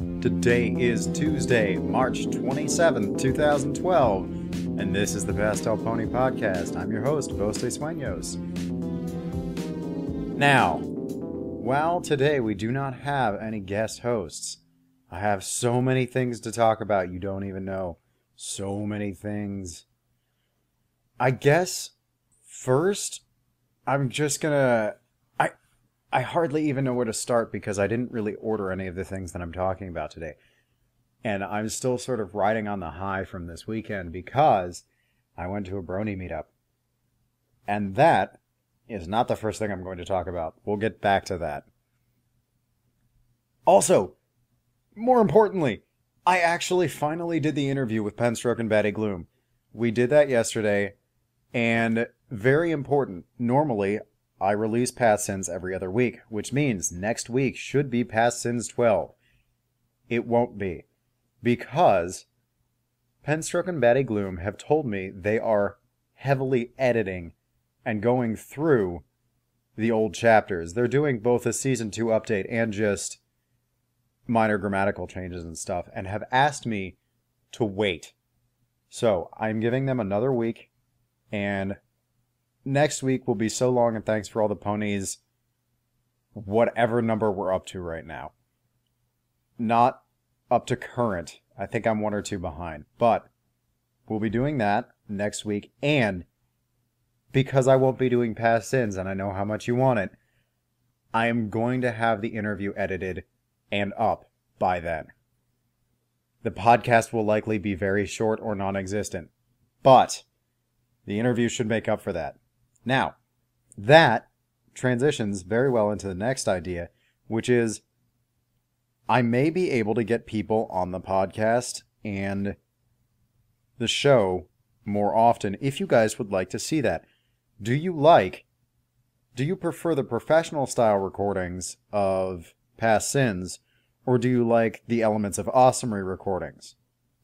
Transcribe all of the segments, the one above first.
Today is Tuesday, March 27th, 2012, and this is the Pastel Pony Podcast. I'm your host, Voste Sueños. Now, while today we do not have any guest hosts, I have so many things to talk about you don't even know. So many things. I guess, first, I'm just gonna... I hardly even know where to start because I didn't really order any of the things that I'm talking about today. And I'm still sort of riding on the high from this weekend because I went to a Brony meetup. And that is not the first thing I'm going to talk about. We'll get back to that. Also, more importantly, I actually finally did the interview with Penstroke and Batty Gloom. We did that yesterday, and very important, normally I release Past Sins every other week, which means next week should be Past Sins 12. It won't be, because Penstroke and Batty Gloom have told me they are heavily editing and going through the old chapters. They're doing both a Season 2 update and just minor grammatical changes and stuff, and have asked me to wait. So, I'm giving them another week, and next week will be So Long and Thanks for All the Ponies, whatever number we're up to right now. Not up to current. I think I'm one or two behind. But we'll be doing that next week. And because I won't be doing Past Sins and I know how much you want it, I am going to have the interview edited and up by then. The podcast will likely be very short or non-existent. But the interview should make up for that. Now, that transitions very well into the next idea, which is I may be able to get people on the podcast and the show more often if you guys would like to see that. Do you prefer the professional style recordings of Past Sins, or do you like the Elements of Awesomery recordings?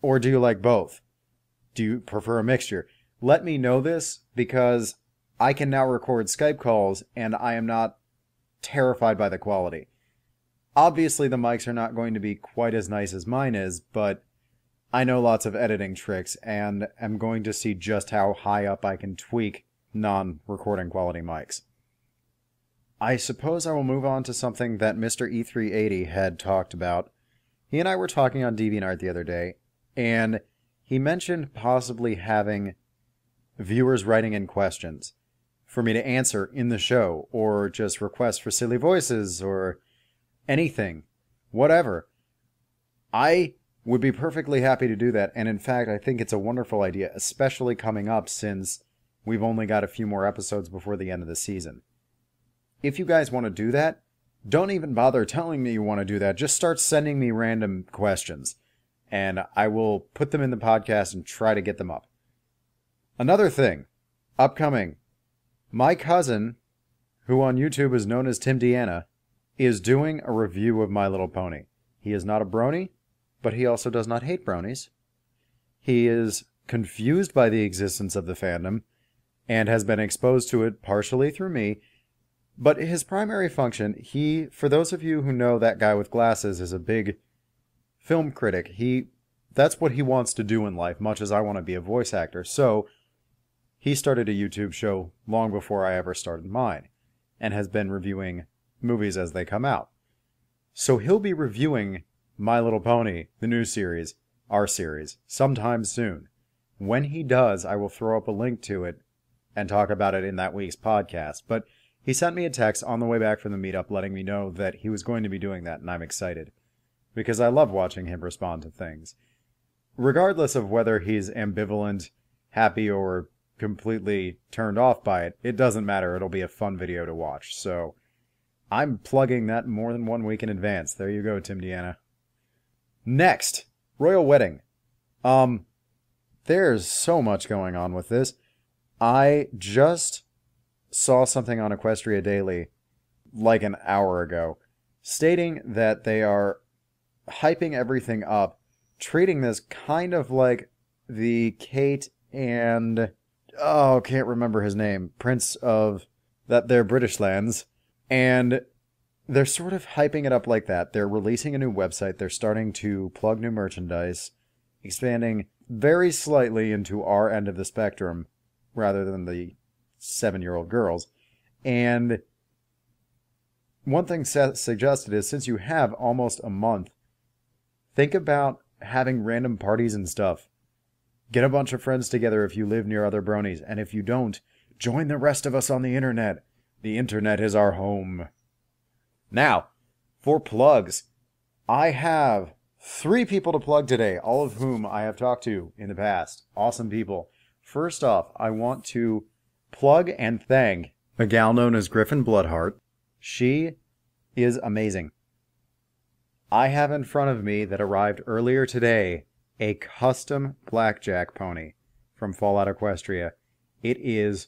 Or do you like both? Do you prefer a mixture? Let me know this, because I can now record Skype calls, and I am not terrified by the quality. Obviously, the mics are not going to be quite as nice as mine is, but I know lots of editing tricks, and am going to see just how high up I can tweak non-recording quality mics. I suppose I will move on to something that Mr. E380 had talked about. He and I were talking on DeviantArt the other day, and he mentioned possibly having viewers writing in questions for me to answer in the show, or just requests for silly voices, or anything, whatever. I would be perfectly happy to do that, and in fact, I think it's a wonderful idea, especially coming up since we've only got a few more episodes before the end of the season. If you guys want to do that, don't even bother telling me you want to do that. Just start sending me random questions, and I will put them in the podcast and try to get them up. Another thing, upcoming, my cousin, who on YouTube is known as Timdiana, is doing a review of My Little Pony. He is not a brony, but he also does not hate bronies. He is confused by the existence of the fandom, and has been exposed to it partially through me, but his primary function, for those of you who know that guy with glasses, is a big film critic. That's what he wants to do in life, much as I want to be a voice actor. So he started a YouTube show long before I ever started mine, and has been reviewing movies as they come out. So he'll be reviewing My Little Pony, the new series, our series, sometime soon. When he does, I will throw up a link to it and talk about it in that week's podcast. But he sent me a text on the way back from the meetup letting me know that he was going to be doing that, and I'm excited, because I love watching him respond to things. Regardless of whether he's ambivalent, happy, or completely turned off by it, it doesn't matter. It'll be a fun video to watch. So I'm plugging that more than 1 week in advance. There you go, Timdiana. Next, Royal Wedding. There's so much going on with this. I just saw something on Equestria Daily like an hour ago stating that they are hyping everything up, treating this kind of like the Kate and can't remember his name, Prince of their British lands, and they're sort of hyping it up like that. They're releasing a new website. They're starting to plug new merchandise, expanding very slightly into our end of the spectrum rather than the 7-year-old girls. And one thing Seth suggested is, since you have almost a month, think about having random parties and stuff. Get a bunch of friends together if you live near other bronies, and if you don't, join the rest of us on the internet. The internet is our home. Now, for plugs, I have 3 people to plug today, all of whom I have talked to in the past. Awesome people. First off, I want to plug and thank a gal known as GryphonBloodheart. She is amazing. I have in front of me, that arrived earlier today, a custom blackjack pony from Fallout Equestria. It is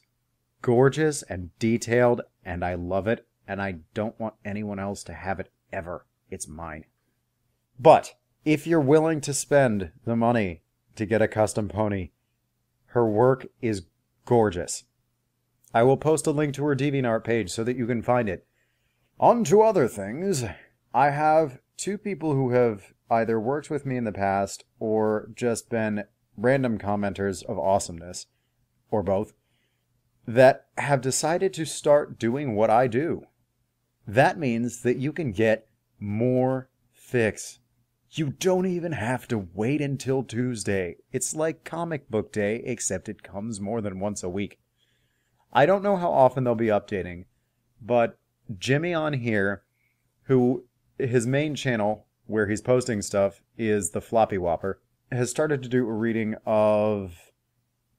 gorgeous and detailed, and I love it, and I don't want anyone else to have it ever. It's mine. But if you're willing to spend the money to get a custom pony, her work is gorgeous. I will post a link to her DeviantArt page so that you can find it. On to other things. I have 2 people who have either worked with me in the past or just been random commenters of awesomeness, or both, that have decided to start doing what I do. That means that you can get more fix. You don't even have to wait until Tuesday. It's like comic book day, except it comes more than once a week. I don't know how often they'll be updating, but Jimmy on here, who his main channel where he's posting stuff is TheFloppyWopper, has started to do a reading of,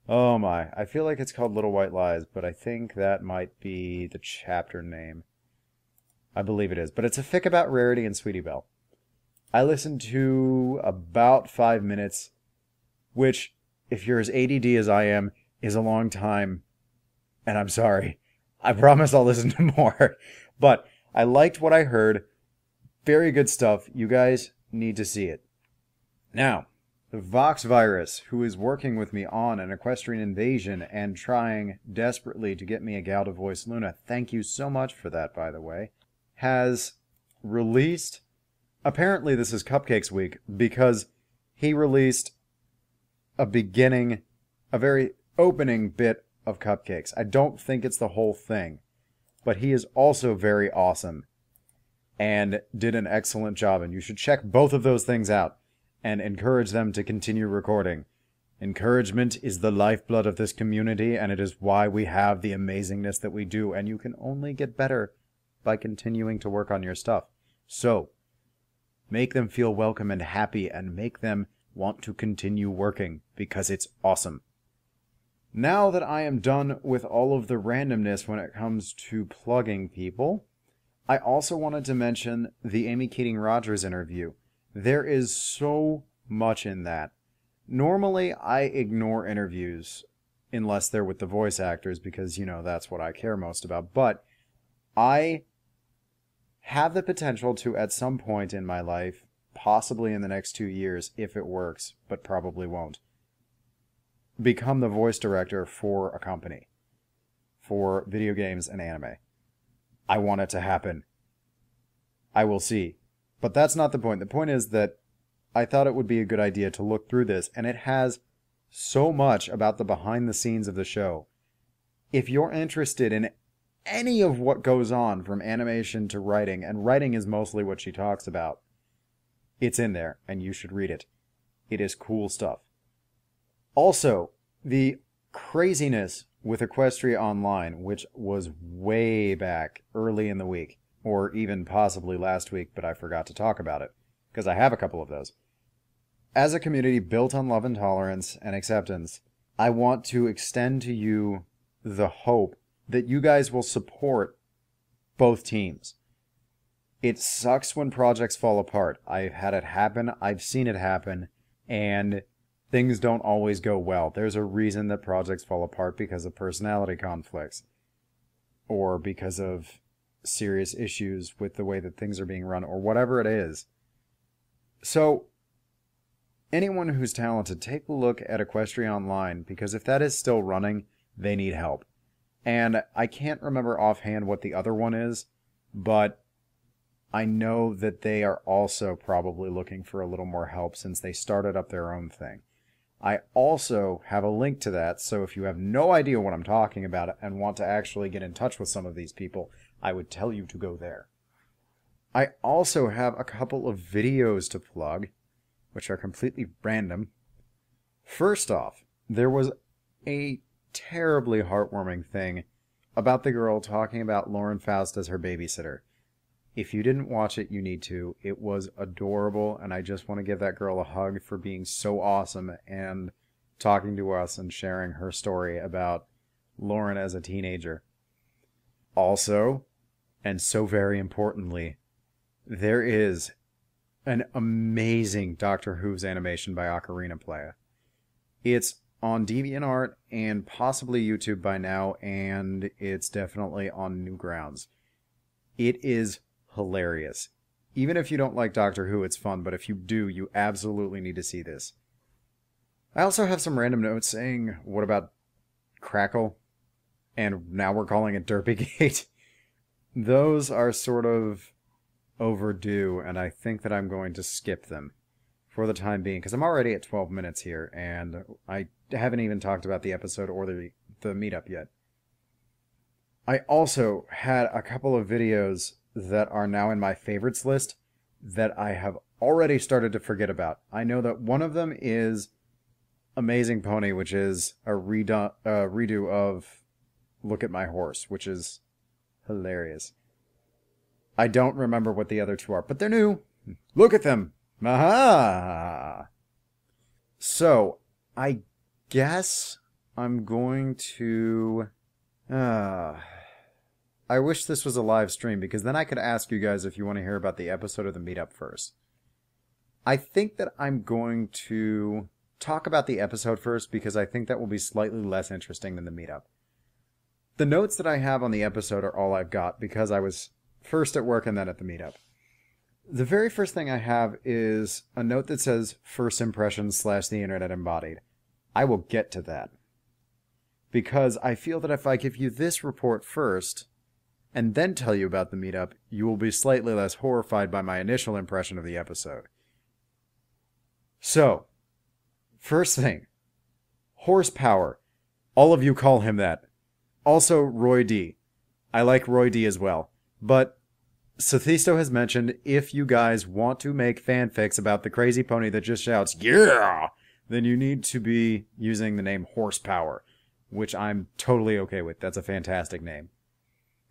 oh my, I feel like it's called Little White Lies, but I think that might be the chapter name. I believe it is, but it's a fic about Rarity and Sweetie Belle. I listened to about 5 minutes, which, if you're as ADD as I am, is a long time, and I'm sorry. I promise I'll listen to more. But I liked what I heard. Very good stuff. You guys need to see it. Now, TheVoxVirus, who is working with me on an equestrian invasion and trying desperately to get me a gal to voice Luna, thank you so much for that, by the way, has released... Apparently this is Cupcakes Week, because he released a very opening bit of Cupcakes. I don't think it's the whole thing, but he is also very awesome and did an excellent job, and you should check both of those things out and encourage them to continue recording. Encouragement is the lifeblood of this community, and it is why we have the amazingness that we do, and you can only get better by continuing to work on your stuff. So, make them feel welcome and happy, and make them want to continue working, because it's awesome. Now that I am done with all of the randomness when it comes to plugging people, I also wanted to mention the Amy Keating-Rogers interview. There is so much in that. Normally, I ignore interviews unless they're with the voice actors, because, you know, that's what I care most about. But I have the potential to, at some point in my life, possibly in the next 2 years, if it works, but probably won't, become the voice director for a company, for video games and anime. I want it to happen. I will see. But that's not the point. The point is that I thought it would be a good idea to look through this, and it has so much about the behind the scenes of the show. If you're interested in any of what goes on from animation to writing, and writing is mostly what she talks about, it's in there, and you should read it. It is cool stuff. Also, the craziness with Equestria Online, which was way back early in the week, or even possibly last week, but I forgot to talk about it, because I have a couple of those. As a community built on love and tolerance and acceptance, I want to extend to you the hope that you guys will support both teams. It sucks when projects fall apart. I've had it happen, I've seen it happen, and things don't always go well. There's a reason that projects fall apart, because of personality conflicts, or because of serious issues with the way that things are being run, or whatever it is. So, anyone who's talented, take a look at Equestria Online, because if that is still running, they need help. And I can't remember offhand what the other one is, but I know that they are also probably looking for a little more help since they started up their own thing. I also have a link to that, so if you have no idea what I'm talking about and want to actually get in touch with some of these people, I would tell you to go there. I also have a couple of videos to plug, which are completely random. First off, there was a terribly heartwarming thing about the girl talking about Lauren Faust as her babysitter. If you didn't watch it, you need to. It was adorable, and I just want to give that girl a hug for being so awesome and talking to us and sharing her story about Lauren as a teenager. Also, and so very importantly, there is an amazing Doctor Who's animation by OcarinaPlaya. It's on DeviantArt and possibly YouTube by now, and it's definitely on Newgrounds. It is hilarious. Even if you don't like Doctor Who, it's fun, but if you do, you absolutely need to see this. I also have some random notes saying, what about Crackle? And now we're calling it Derpygate. Those are sort of overdue, and I think that I'm going to skip them for the time being, because I'm already at 12 minutes here, and I haven't even talked about the episode or the meetup yet. I also had a couple of videos that are now in my favorites list that I have already started to forget about. I know that one of them is Amazing Pony, which is a redo of Look at My Horse, which is hilarious. I don't remember what the other two are, but they're new. Look at them. Aha! So, I guess I'm going to... I wish this was a live stream, because then I could ask you guys if you want to hear about the episode of the meetup first. I think that I'm going to talk about the episode first, because I think that will be slightly less interesting than the meetup. The notes that I have on the episode are all I've got, because I was first at work and then at the meetup. The very first thing I have is a note that says, First Impressions / the Internet Embodied. I will get to that, because I feel that if I give you this report first, and then tell you about the meetup, you will be slightly less horrified by my initial impression of the episode. So, first thing, Horsepower. All of you call him that. Also, Roy D. I like Roy D as well. But Sathisto has mentioned if you guys want to make fanfics about the crazy pony that just shouts, yeah, then you need to be using the name Horsepower, which I'm totally okay with. That's a fantastic name.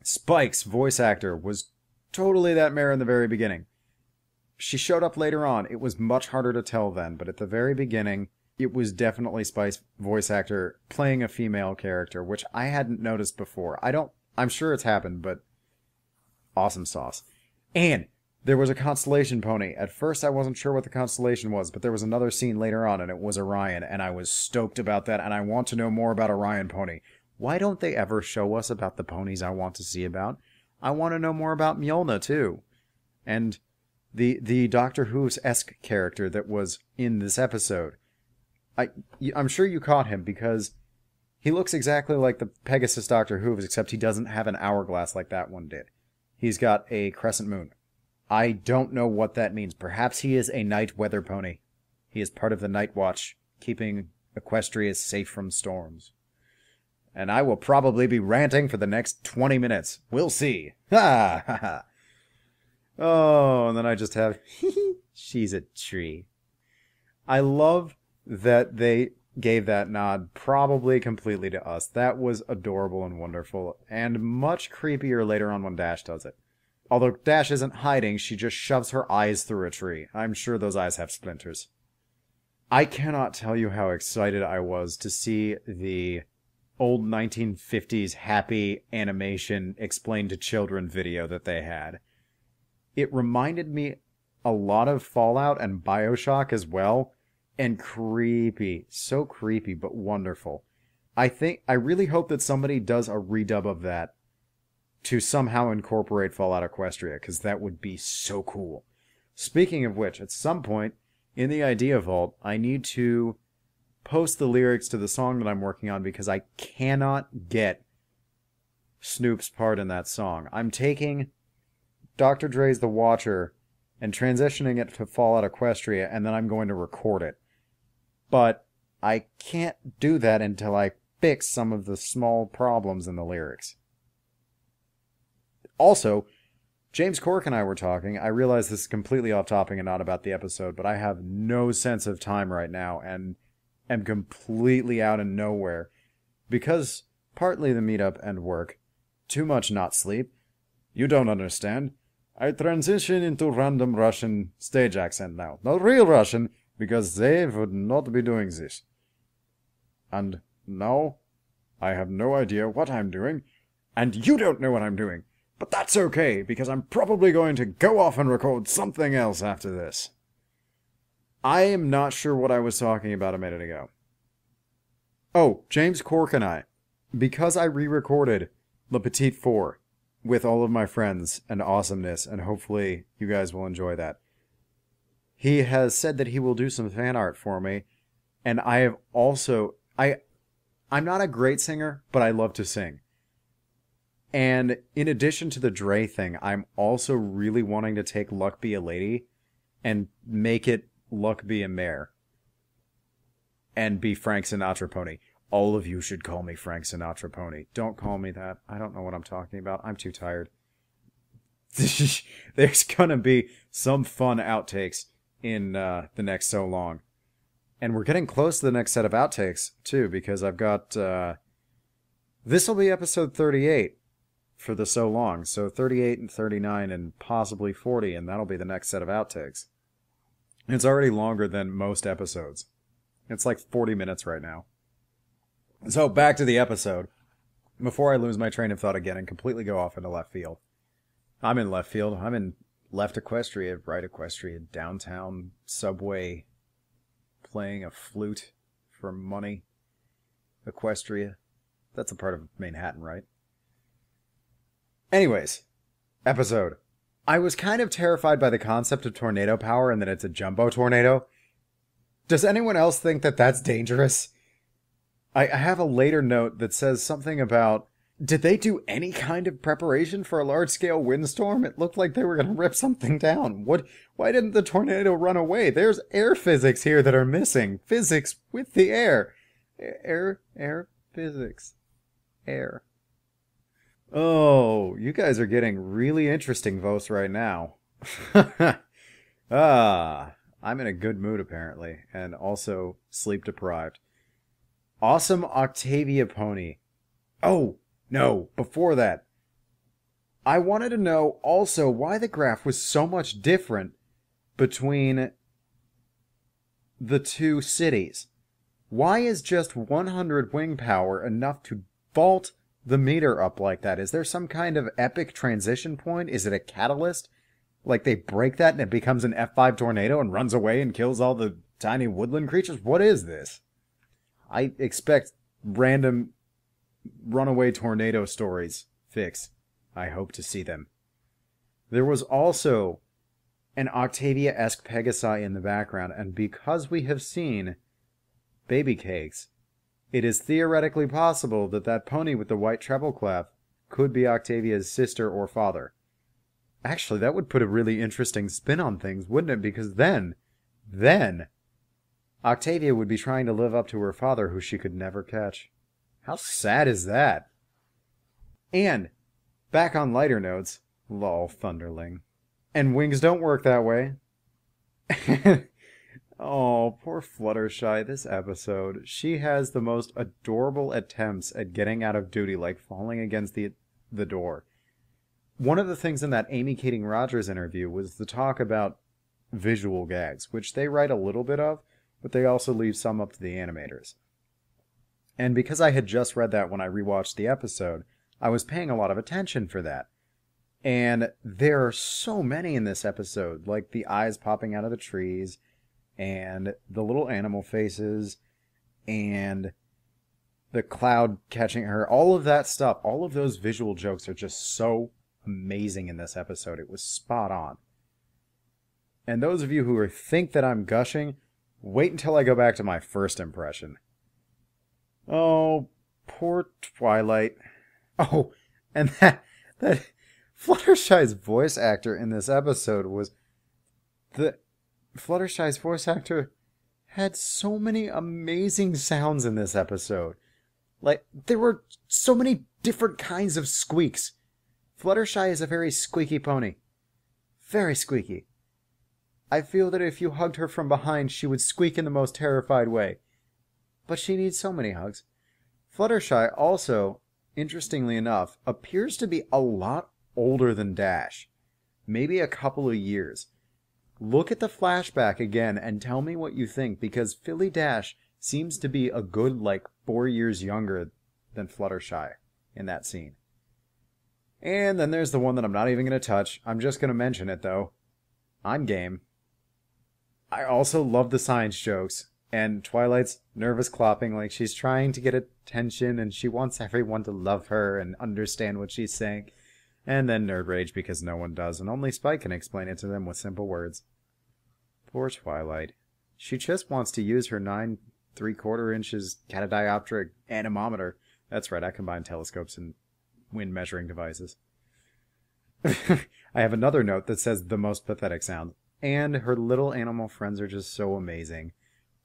Spike's voice actor was totally that mare in the very beginning. She showed up later on. It was much harder to tell then, but at the very beginning, it was definitely Spike's voice actor playing a female character, which I hadn't noticed before. I'm sure it's happened, but awesome sauce. And there was a constellation pony. At first, I wasn't sure what the constellation was, but there was another scene later on, and it was Orion, and I was stoked about that, and I want to know more about Orion Pony. Why don't they ever show us about the ponies I want to see about? I want to know more about Mjolnir, too. And the Doctor Who's-esque character that was in this episode. I'm sure you caught him, because he looks exactly like the Pegasus Doctor Who, except he doesn't have an hourglass like that one did. He's got a crescent moon. I don't know what that means. Perhaps he is a night weather pony. He is part of the Night Watch, keeping Equestria safe from storms. And I will probably be ranting for the next 20 minutes. We'll see. Ha ha ha. Oh, and then I just have, she's a tree. I love that they gave that nod probably completely to us. That was adorable and wonderful, and much creepier later on when Dash does it. Although Dash isn't hiding, she just shoves her eyes through a tree. I'm sure those eyes have splinters. I cannot tell you how excited I was to see the old 1950s happy animation explained to children video that they had. It reminded me a lot of Fallout and BioShock as well, and creepy. So creepy, but wonderful. I really hope that somebody does a redub of that to somehow incorporate Fallout Equestria, because that would be so cool. Speaking of which, at some point in the Idea Vault, I need to post the lyrics to the song that I'm working on, because I cannot get Snoop's part in that song. I'm taking Dr. Dre's The Watcher and transitioning it to Fallout Equestria, and then I'm going to record it. But I can't do that until I fix some of the small problems in the lyrics. Also, James Cork and I were talking. I realize this is completely off topic and not about the episode, but I have no sense of time right now and am completely out of nowhere. Because partly the meetup and work, too much not sleep. You don't understand. I transition into random Russian stage accent now. Not real Russian, because they would not be doing this. And now, I have no idea what I'm doing, and you don't know what I'm doing. But that's okay, because I'm probably going to go off and record something else after this. I am not sure what I was talking about a minute ago. Oh, James Cork and I. Because I re-recorded Le Petit Four with all of my friends and awesomeness, and hopefully you guys will enjoy that. He has said that he will do some fan art for me, and I have also... I'm not a great singer, but I love to sing. And in addition to the Dre thing, I'm also really wanting to take Luck Be a Lady and make it Luck Be a Mare. And be Frank Sinatra Pony. All of you should call me Frank Sinatra Pony. Don't call me that. I don't know what I'm talking about. I'm too tired. There's gonna be some fun outtakes in the next So Long. And we're getting close to the next set of outtakes, too, because I've got... this will be episode 38. For the So Long, so 38 and 39 and possibly 40, and that'll be the next set of outtakes. It's already longer than most episodes. It's like 40 minutes right now. So back to the episode. Before I lose my train of thought again and completely go off into left field. I'm in left field. I'm in left Equestria, right Equestria, downtown subway, playing a flute for money. Equestria. That's a part of Manhattan, right? Anyways, episode. I was kind of terrified by the concept of tornado power and that it's a jumbo tornado. Does anyone else think that that's dangerous? I have a later note that says something about, did they do any kind of preparation for a large-scale windstorm? It looked like they were going to rip something down. Why didn't the tornado run away? There's air physics here that are missing. Physics with the air. Air physics. Air. Oh, you guys are getting really interesting votes right now. I'm in a good mood apparently, and also sleep deprived. Awesome Octavia Pony. Oh, no, before that. I wanted to know also why the graph was so much different between the two cities. Why is just 100 wing power enough to vault the meter up like that? Is there some kind of epic transition point? Is it a catalyst? Like they break that and it becomes an F5 tornado and runs away and kills all the tiny woodland creatures? What is this? I expect random runaway tornado stories fix. I hope to see them. There was also an Octavia-esque Pegasi in the background, and because we have seen baby cakes, it is theoretically possible that that pony with the white treble clef could be Octavia's sister or father. Actually, that would put a really interesting spin on things, wouldn't it? Because then, Octavia would be trying to live up to her father, who she could never catch. How sad is that? And, back on lighter notes, lol, Thunderling. And wings don't work that way. Oh, poor Fluttershy, this episode. She has the most adorable attempts at getting out of duty, like falling against the door. One of the things in that Amy Keating Rogers interview was the talk about visual gags, which they write a little bit of, but they also leave some up to the animators. And because I had just read that when I rewatched the episode, I was paying a lot of attention for that. And there are so many in this episode, like the eyes popping out of the trees, and the little animal faces, and the cloud catching her, all of that stuff, all of those visual jokes are just so amazing in this episode. It was spot on. And those of you who think that I'm gushing, wait until I go back to my first impression. Oh, poor Twilight. Oh, and that Fluttershy's voice actor in this episode was... Fluttershy's voice actor had so many amazing sounds in this episode. Like, there were so many different kinds of squeaks. Fluttershy is a very squeaky pony. Very squeaky. I feel that if you hugged her from behind, she would squeak in the most terrified way. But she needs so many hugs. Fluttershy also, interestingly enough, appears to be a lot older than Dash. Maybe a couple of years. Look at the flashback again and tell me what you think, because Philly Dash seems to be a good, 4 years younger than Fluttershy in that scene. And then there's the one that I'm not even going to touch. I'm just going to mention it, though. I'm game. I also love the science jokes. And Twilight's nervous clopping like she's trying to get attention and she wants everyone to love her and understand what she's saying. And then nerd rage because no one does, and only Spike can explain it to them with simple words. Poor Twilight. She just wants to use her 9 3/4 inches catadioptric anemometer. That's right, I combine telescopes and wind measuring devices. I have another note that says the most pathetic sound. And her little animal friends are just so amazing.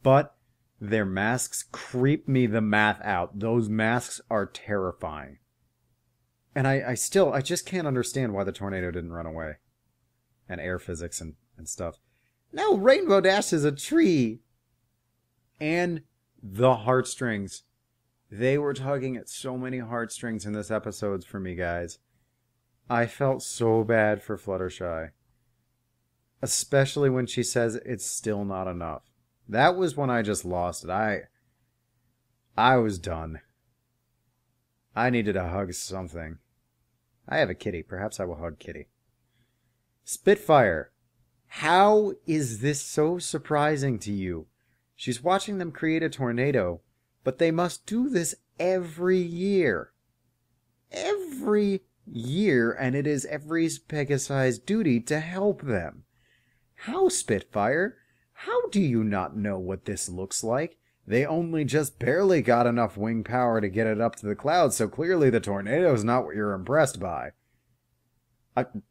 But their masks creep me the math out. Those masks are terrifying. And I just can't understand why the tornado didn't run away. And air physics and stuff. No, Rainbow Dash is a tree! And the heartstrings. They were tugging at so many heartstrings in this episode for me, guys. I felt so bad for Fluttershy. Especially when she says it's still not enough. That was when I just lost it. I was done. I needed to hug something. I have a kitty. Perhaps I will hug Kitty. Spitfire. How is this so surprising to you? She's watching them create a tornado, but they must do this every year. Every year, and it is every Pegasi's duty to help them. How, Spitfire? How do you not know what this looks like? They only just barely got enough wing power to get it up to the clouds, so clearly the tornado's not what you're impressed by. And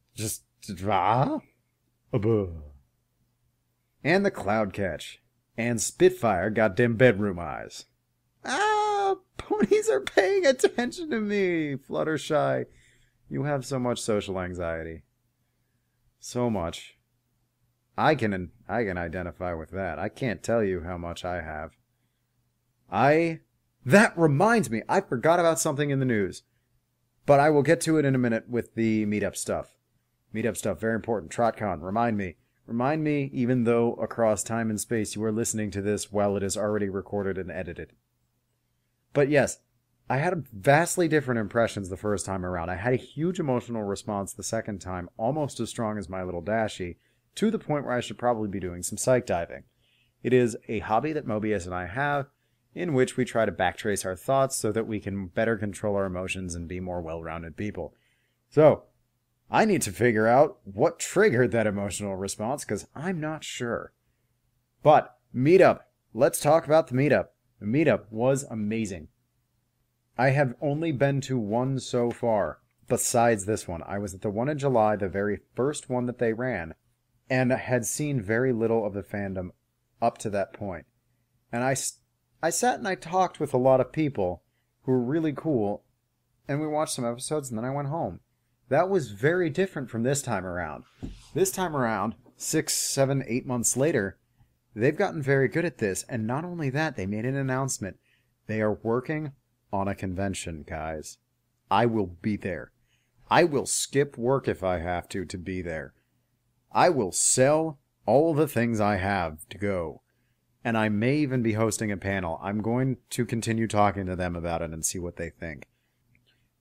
the cloud catch. And Spitfire got them bedroom eyes. Ah, ponies are paying attention to me, Fluttershy. You have so much social anxiety. So much. I can identify with that. I can't tell you how much I have. That reminds me, I forgot about something in the news. But I will get to it in a minute with the Meetup stuff. Meetup stuff, very important. TrotCon, remind me. Remind me, even though across time and space you are listening to this while it is already recorded and edited. But yes, I had vastly different impressions the first time around. I had a huge emotional response the second time, almost as strong as my little Dashie, to the point where I should probably be doing some psych diving. It is a hobby that Mobius and I have, in which we try to backtrace our thoughts so that we can better control our emotions and be more well-rounded people. So, I need to figure out what triggered that emotional response, because I'm not sure. But, Meetup. Let's talk about the Meetup. The Meetup was amazing. I have only been to one so far, besides this one. I was at the one in July, the very first one that they ran, and had seen very little of the fandom up to that point. And I sat and I talked with a lot of people who were really cool, and we watched some episodes, and then I went home. That was very different from this time around. This time around, 6, 7, 8 months later, they've gotten very good at this, and not only that, they made an announcement. They are working on a convention, guys. I will be there. I will skip work if I have to be there. I will sell all the things I have to go. And I may even be hosting a panel. I'm going to continue talking to them about it and see what they think.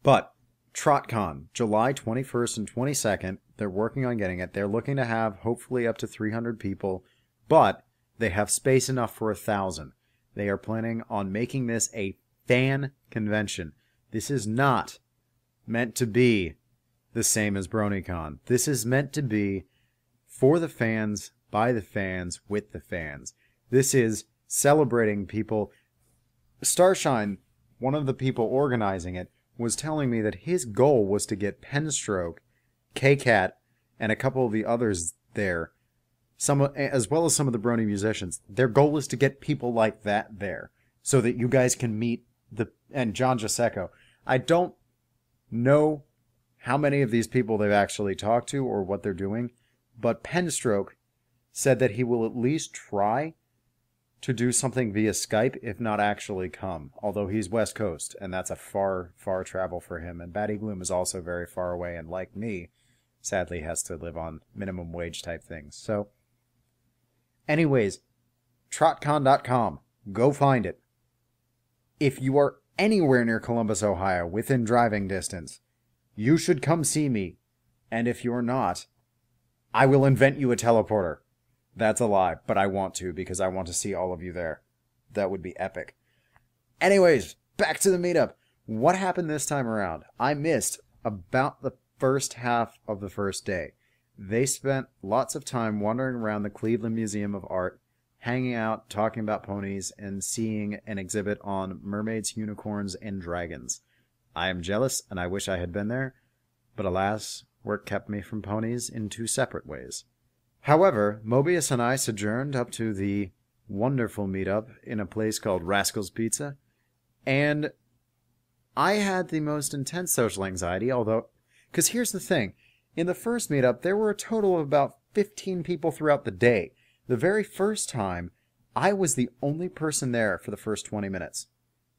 But, TrotCon, July 21st and 22nd, they're working on getting it. They're looking to have, hopefully, up to 300 people, but they have space enough for 1,000. They are planning on making this a fan convention. This is not meant to be the same as BronyCon. This is meant to be for the fans, by the fans, with the fans. This is celebrating people. Starshine, one of the people organizing it, was telling me that his goal was to get Penstroke K-Cat, and a couple of the others there, as well as some of the Brony musicians. Their goal is to get people like that there, so that you guys can meet and John Giaseco. I don't know how many of these people they've actually talked to or what they're doing, but Penstroke said that he will at least try to do something via Skype, if not actually come. Although he's West Coast, and that's a far, far travel for him. And Batty Gloom is also very far away, and like me, sadly has to live on minimum wage type things. So, anyways, trotcon.com. Go find it. If you are anywhere near Columbus, Ohio, within driving distance, you should come see me. And if you're not, I will invent you a teleporter. That's a lie, but I want to because I want to see all of you there. That would be epic. Anyways, back to the meetup. What happened this time around? I missed about the first half of the first day. They spent lots of time wandering around the Cleveland Museum of Art, hanging out, talking about ponies, and seeing an exhibit on mermaids, unicorns, and dragons. I am jealous, and I wish I had been there, but alas, work kept me from ponies in two separate ways. However, Mobius and I sojourned up to the wonderful meetup in a place called Rascal's Pizza, and I had the most intense social anxiety, because here's the thing, in the first meetup, there were a total of about 15 people throughout the day. The very first time, I was the only person there for the first 20 minutes.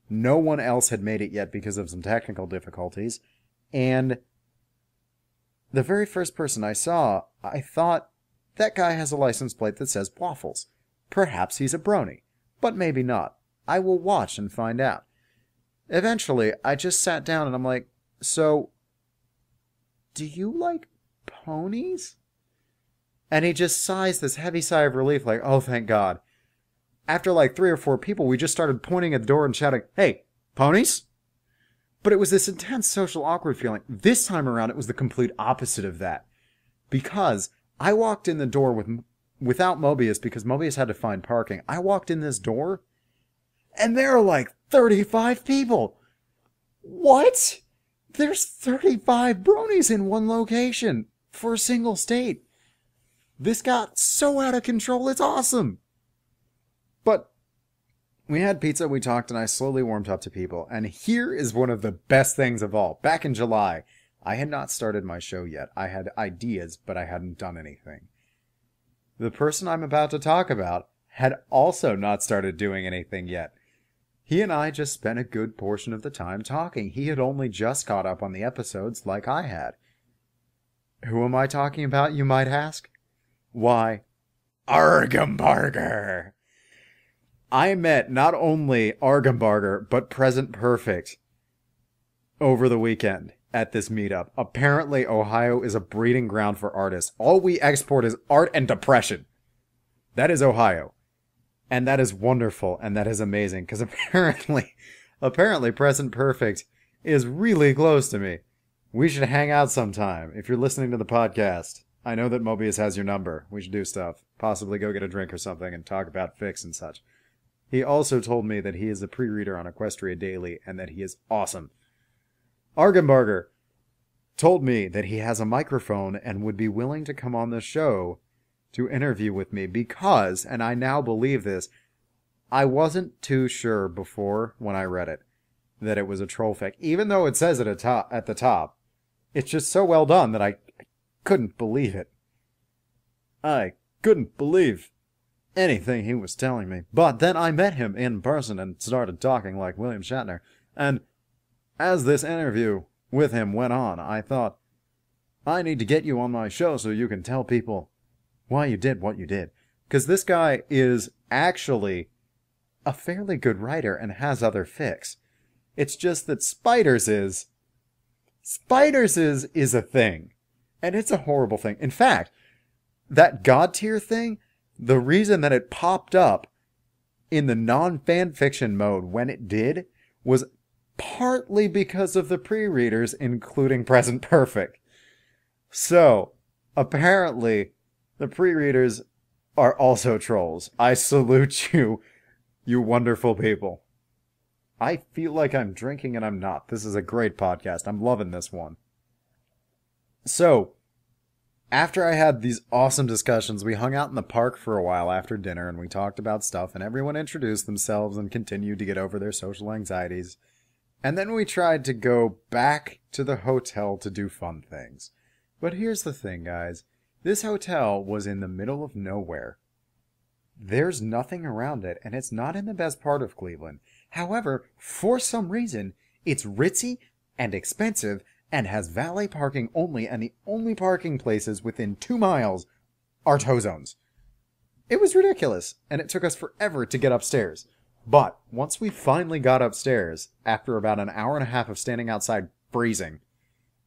No one else had made it yet because of some technical difficulties, and the very first person I saw, I thought, that guy has a license plate that says Waffles. Perhaps he's a brony, but maybe not. I will watch and find out. Eventually, I just sat down and I'm like, so, do you like ponies? And he just sighs this heavy sigh of relief like, oh, thank God. After like 3 or 4 people, we just started pointing at the door and shouting, hey, ponies? But it was this intense social awkward feeling. This time around, it was the complete opposite of that. Because I walked in the door without Mobius because Mobius had to find parking. I walked in this door, and there are like 35 people. What? There's 35 bronies in one location for a single state. This got so out of control, it's awesome. But we had pizza, we talked, and I slowly warmed up to people. And here is one of the best things of all. Back in July, I had not started my show yet. I had ideas, but I hadn't done anything. The person I'm about to talk about had also not started doing anything yet. He and I just spent a good portion of the time talking. He had only just caught up on the episodes like I had. Who am I talking about, you might ask? Why, Argambarger! I met not only Argambarger, but Present Perfect over the weekend at this meetup. Apparently, Ohio is a breeding ground for artists. All we export is art and depression. That is Ohio. And that is wonderful, and that is amazing, because apparently Present Perfect is really close to me. We should hang out sometime, if you're listening to the podcast. I know that Mobius has your number. We should do stuff. Possibly go get a drink or something and talk about fics and such. He also told me that he is a pre-reader on Equestria Daily, and that he is awesome. Argambarger told me that he has a microphone and would be willing to come on the show to interview with me because, and I now believe this, I wasn't too sure before when I read it that it was a troll fic. Even though it says it at the top, it's just so well done that I couldn't believe it. I couldn't believe anything he was telling me. But then I met him in person and started talking like William Shatner. And as this interview with him went on, I thought, I need to get you on my show so you can tell people why you did what you did. Because this guy is actually a fairly good writer and has other fics. It's just that Spiders is a thing. And it's a horrible thing. In fact, that God tier thing, the reason that it popped up in the non-fan fiction mode when it did was partly because of the pre-readers, including Present Perfect. So, apparently, the pre-readers are also trolls. I salute you, you wonderful people. I feel like I'm drinking and I'm not. This is a great podcast. I'm loving this one. So, after I had these awesome discussions, we hung out in the park for a while after dinner and we talked about stuff and everyone introduced themselves and continued to get over their social anxieties. And then we tried to go back to the hotel to do fun things. But here's the thing, guys. This hotel was in the middle of nowhere. There's nothing around it, and it's not in the best part of Cleveland. However, for some reason, it's ritzy and expensive and has valet parking only, and the only parking places within 2 miles are tow zones. It was ridiculous, and it took us forever to get upstairs. But once we finally got upstairs, after about an hour and a half of standing outside freezing,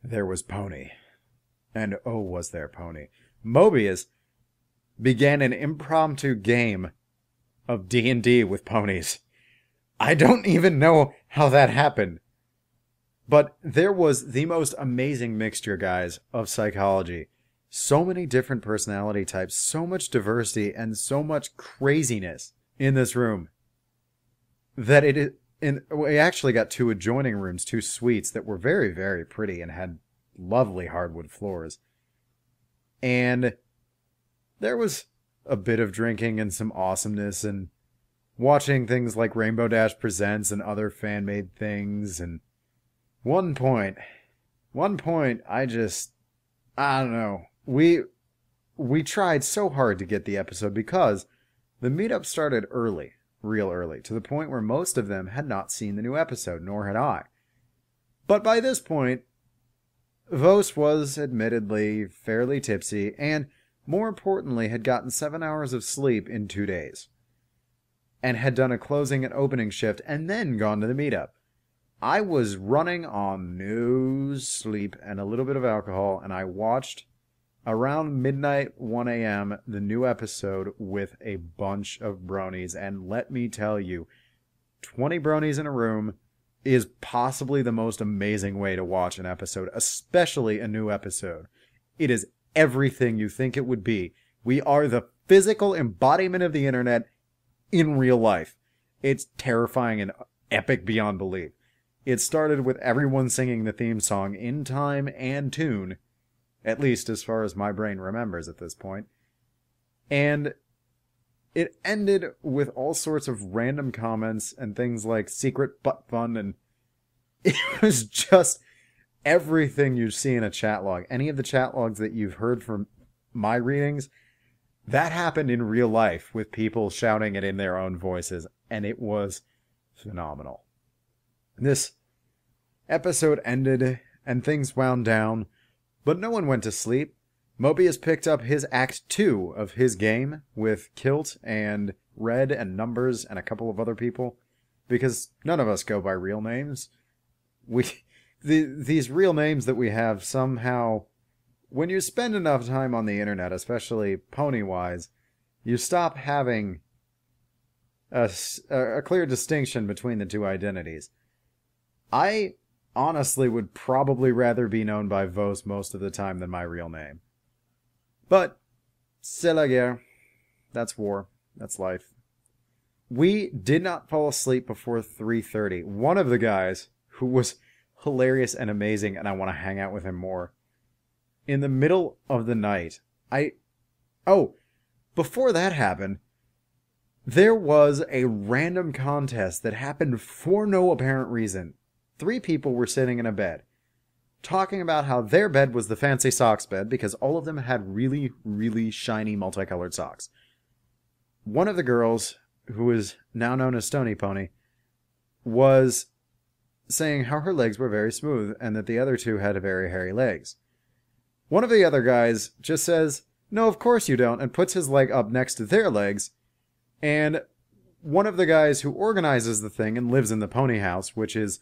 there was Pony. And oh, was there Pony. Mobius began an impromptu game of D&D with ponies. I don't even know how that happened. But there was the most amazing mixture, guys, of psychology. So many different personality types, so much diversity, and so much craziness in this room that we actually got 2 adjoining rooms, 2 suites that were very, very pretty and had lovely hardwood floors. And there was a bit of drinking and some awesomeness and watching things like Rainbow Dash Presents and other fan-made things. And one point, I don't know. We tried so hard to get the episode because the meetup started early, real early, to the point where most of them had not seen the new episode, nor had I. But by this point, Vos was admittedly fairly tipsy and, more importantly, had gotten 7 hours of sleep in 2 days. And had done a closing and opening shift and then gone to the meetup. I was running on no sleep and a little bit of alcohol, and I watched around midnight, 1 a.m., the new episode with a bunch of bronies. And let me tell you, 20 bronies in a room is possibly the most amazing way to watch an episode, especially a new episode. It is everything you think it would be. We are the physical embodiment of the internet in real life. It's terrifying and epic beyond belief. It started with everyone singing the theme song in time and tune, at least as far as my brain remembers at this point. And it ended with all sorts of random comments and things like secret butt fun, and it was just everything you see in a chat log. Any of the chat logs that you've heard from my readings, that happened in real life with people shouting it in their own voices, and it was phenomenal. This episode ended, and things wound down, but no one went to sleep. Mobius picked up his Act 2 of his game with Kilt and Red and Numbers and a couple of other people, because none of us go by real names. These real names that we have somehow, when you spend enough time on the internet, especially pony-wise, you stop having a clear distinction between the 2 identities. I honestly would probably rather be known by Vos most of the time than my real name. But, c'est la guerre. That's war. That's life. We did not fall asleep before 3:30. One of the guys, who was hilarious and amazing, and I want to hang out with him more, in the middle of the night, before that happened, there was a random contest that happened for no apparent reason. 3 people were sitting in a bed, talking about how their bed was the fancy socks bed because all of them had really, really shiny multicolored socks. One of the girls, who is now known as Stony Pony, was saying how her legs were very smooth and that the other 2 had very hairy legs. One of the other guys just says, "No, of course you don't," and puts his leg up next to their legs. And one of the guys who organizes the thing and lives in the pony house, which is,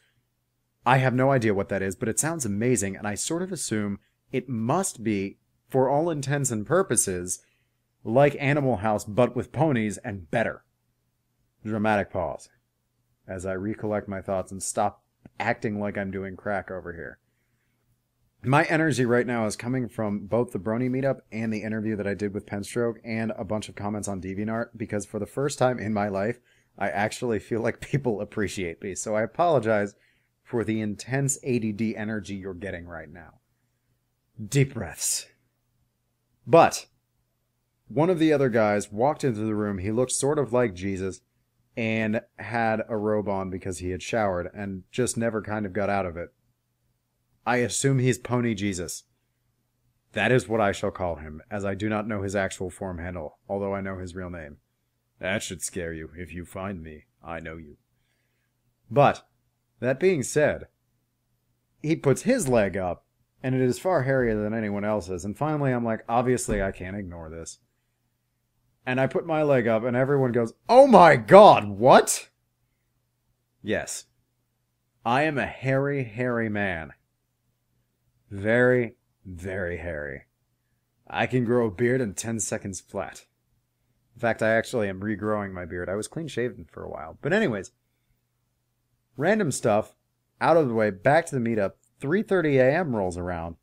I have no idea what that is, but it sounds amazing, and I sort of assume it must be, for all intents and purposes, like Animal House, but with ponies and better. Dramatic pause, as I recollect my thoughts and stop acting like I'm doing crack over here. My energy right now is coming from both the Brony meetup and the interview that I did with Penstroke and a bunch of comments on DeviantArt, because for the first time in my life, I actually feel like people appreciate me, so I apologize for the intense ADD energy you're getting right now. Deep breaths. But one of the other guys walked into the room. He looked sort of like Jesus and had a robe on because he had showered and just never kind of got out of it. I assume he's Pony Jesus. That is what I shall call him, as I do not know his actual form handle, although I know his real name. That should scare you. If you find me, I know you. But, that being said, he puts his leg up, and it is far hairier than anyone else's, and finally I'm like, obviously I can't ignore this. And I put my leg up, and everyone goes, "Oh my god, what?" Yes. I am a hairy, hairy man. Very, very hairy. I can grow a beard in 10 seconds flat. In fact, I actually am regrowing my beard. I was clean shaven for a while. But anyways, random stuff, out of the way, back to the meetup. 3:30 a.m. rolls around,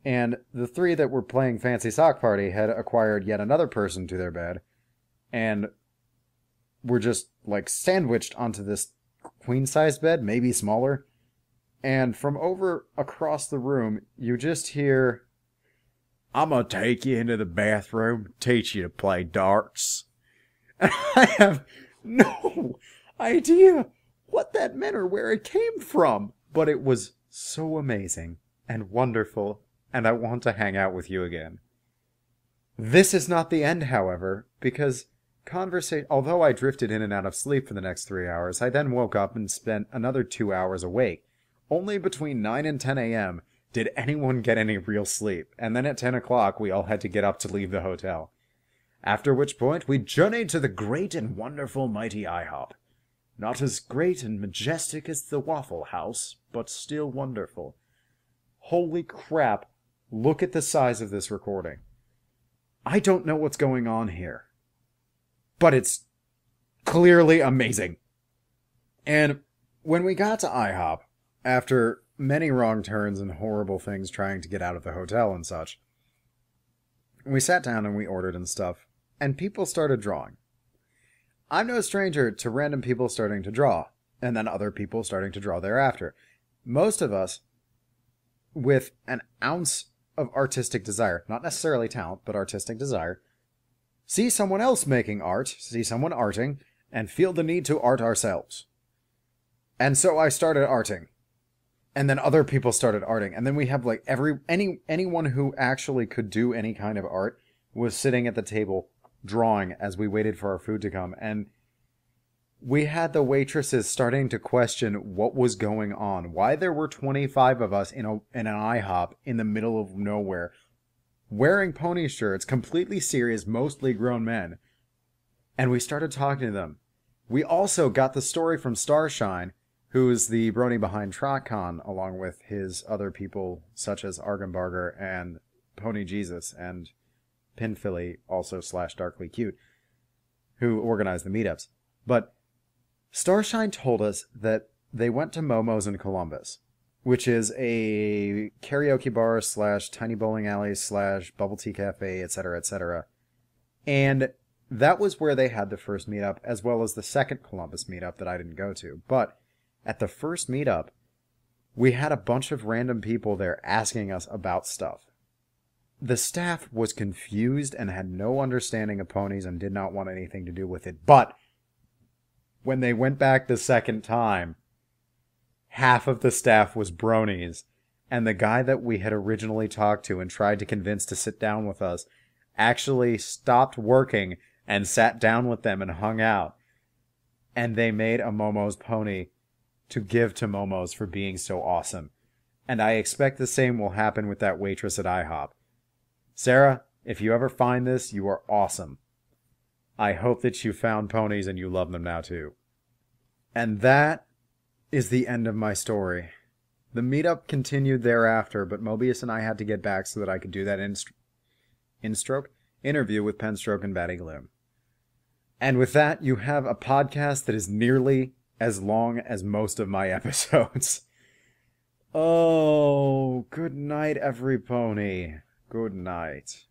and the three that were playing Fancy Sock Party had acquired yet another person to their bed, and were just, like, sandwiched onto this queen-size bed, maybe smaller. And from over across the room, you just hear, "I'm gonna take you into the bathroom, teach you to play darts." And I have no idea what that meant or where it came from. But it was so amazing and wonderful, and I want to hang out with you again. This is not the end, however, because although I drifted in and out of sleep for the next 3 hours, I then woke up and spent another 2 hours awake. Only between 9 and 10 a.m. did anyone get any real sleep, and then at 10 o'clock we all had to get up to leave the hotel. After which point we journeyed to the great and wonderful mighty IHOP. Not as great and majestic as the Waffle House, but still wonderful. Holy crap, look at the size of this recording. I don't know what's going on here, but it's clearly amazing. And when we got to IHOP, after many wrong turns and horrible things trying to get out of the hotel and such, we sat down and we ordered and stuff, and people started drawing. I'm no stranger to random people starting to draw, and then other people starting to draw thereafter. Most of us, with an ounce of artistic desire, not necessarily talent, but artistic desire, see someone else making art, see someone arting, and feel the need to art ourselves. And so I started arting. And then other people started arting. And then we have like anyone who actually could do any kind of art was sitting at the table drawing as we waited for our food to come. And we had the waitresses starting to question what was going on. Why there were 25 of us in an IHOP in the middle of nowhere, wearing pony shirts, completely serious, mostly grown men. And we started talking to them. We also got the story from Starshine, who's the Brony behind TrotCon, along with his other people, such as Argambarger and Pony Jesus and Pinphilly, also / Darkly Cute, who organized the meetups. But Starshine told us that they went to Momo's in Columbus, which is a karaoke bar / tiny bowling alley / bubble tea cafe, etc., etc. And that was where they had the first meetup, as well as the second Columbus meetup that I didn't go to. But at the first meetup, we had a bunch of random people there asking us about stuff. The staff was confused and had no understanding of ponies and did not want anything to do with it. But when they went back the second time, half of the staff was bronies, and the guy that we had originally talked to and tried to convince to sit down with us actually stopped working and sat down with them and hung out. And they made a Momo's pony to give to Momo's for being so awesome. And I expect the same will happen with that waitress at IHOP. Sarah, if you ever find this, you are awesome. I hope that you found ponies and you love them now too. And that is the end of my story. The meetup continued thereafter, but Mobius and I had to get back so that I could do that interview with Penstroke and Batty Gloom. And with that, you have a podcast that is nearly as long as most of my episodes. Oh, good night, every pony. Good night.